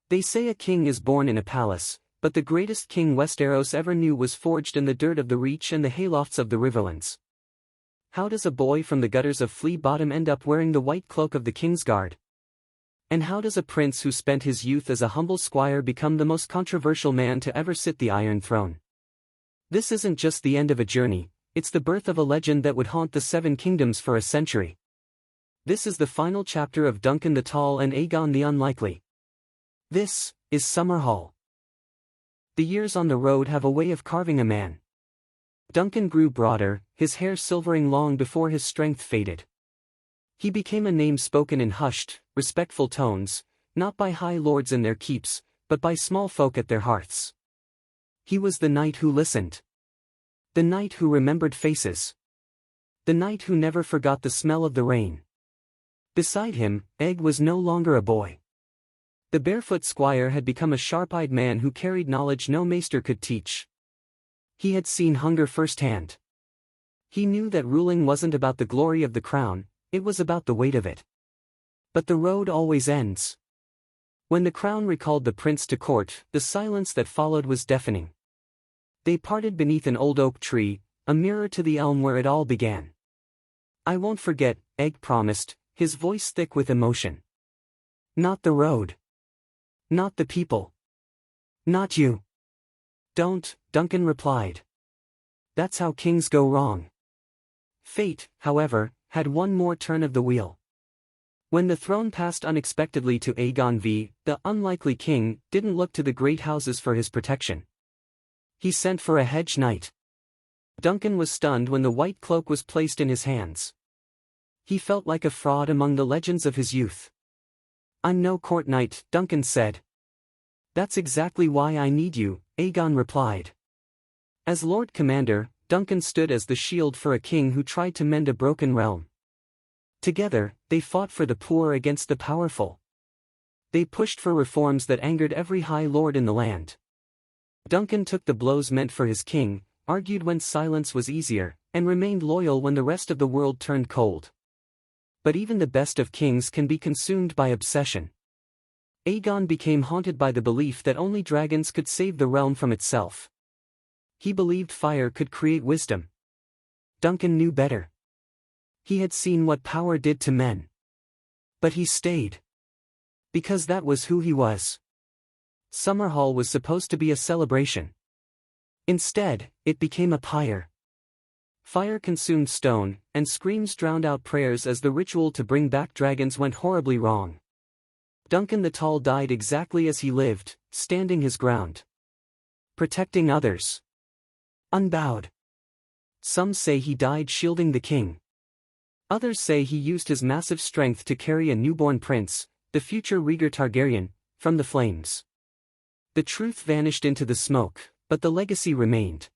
They say a king is born in a palace, but the greatest king Westeros ever knew was forged in the dirt of the Reach and the haylofts of the Riverlands. How does a boy from the gutters of Flea Bottom end up wearing the white cloak of the Kingsguard? And how does a prince who spent his youth as a humble squire become the most controversial man to ever sit the Iron Throne? This isn't just the end of a journey, it's the birth of a legend that would haunt the Seven Kingdoms for a century. This is the final chapter of Duncan the Tall and Aegon the Unlikely. This is Summerhall. The years on the road have a way of carving a man. Duncan grew broader, his hair silvering long before his strength faded. He became a name spoken in hushed, respectful tones, not by high lords in their keeps, but by small folk at their hearths. He was the knight who listened. The knight who remembered faces. The knight who never forgot the smell of the rain. Beside him, Egg was no longer a boy. The barefoot squire had become a sharp-eyed man who carried knowledge no maester could teach. He had seen hunger firsthand. He knew that ruling wasn't about the glory of the crown, it was about the weight of it. But the road always ends. When the crown recalled the prince to court, the silence that followed was deafening. They parted beneath an old oak tree, a mirror to the elm where it all began. "I won't forget," Egg promised, his voice thick with emotion. "Not the road. Not the people. Not you." "Don't," Duncan replied. "That's how kings go wrong." Fate, however, had one more turn of the wheel. When the throne passed unexpectedly to Aegon the Unlikely king didn't look to the great houses for his protection. He sent for a hedge knight. Duncan was stunned when the white cloak was placed in his hands. He felt like a fraud among the legends of his youth. "I'm no court knight," Duncan said. "That's exactly why I need you," Aegon replied. As Lord Commander, Duncan stood as the shield for a king who tried to mend a broken realm. Together, they fought for the poor against the powerful. They pushed for reforms that angered every high lord in the land. Duncan took the blows meant for his king, argued when silence was easier, and remained loyal when the rest of the world turned cold. But even the best of kings can be consumed by obsession. Aegon became haunted by the belief that only dragons could save the realm from itself. He believed fire could create wisdom. Duncan knew better. He had seen what power did to men. But he stayed. Because that was who he was. Summerhall was supposed to be a celebration. Instead, it became a pyre. Fire consumed stone, and screams drowned out prayers as the ritual to bring back dragons went horribly wrong. Duncan the Tall died exactly as he lived, standing his ground. Protecting others. Unbowed. Some say he died shielding the king. Others say he used his massive strength to carry a newborn prince, the future Rhaegar Targaryen, from the flames. The truth vanished into the smoke, but the legacy remained.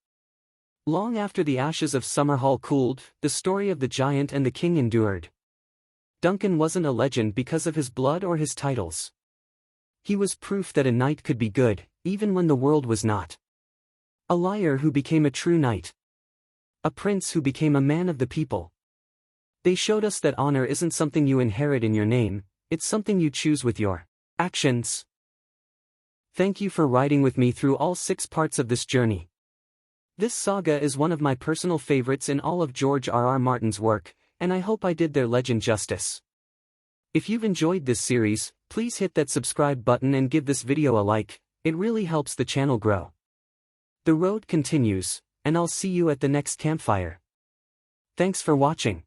Long after the ashes of Summerhall cooled, the story of the giant and the king endured. Duncan wasn't a legend because of his blood or his titles. He was proof that a knight could be good, even when the world was not. A liar who became a true knight. A prince who became a man of the people. They showed us that honor isn't something you inherit in your name, it's something you choose with your actions. Thank you for riding with me through all 6 parts of this journey. This saga is one of my personal favorites in all of George R.R. Martin's work, and I hope I did their legend justice. If you've enjoyed this series, please hit that subscribe button and give this video a like, it really helps the channel grow. The road continues, and I'll see you at the next campfire. Thanks for watching.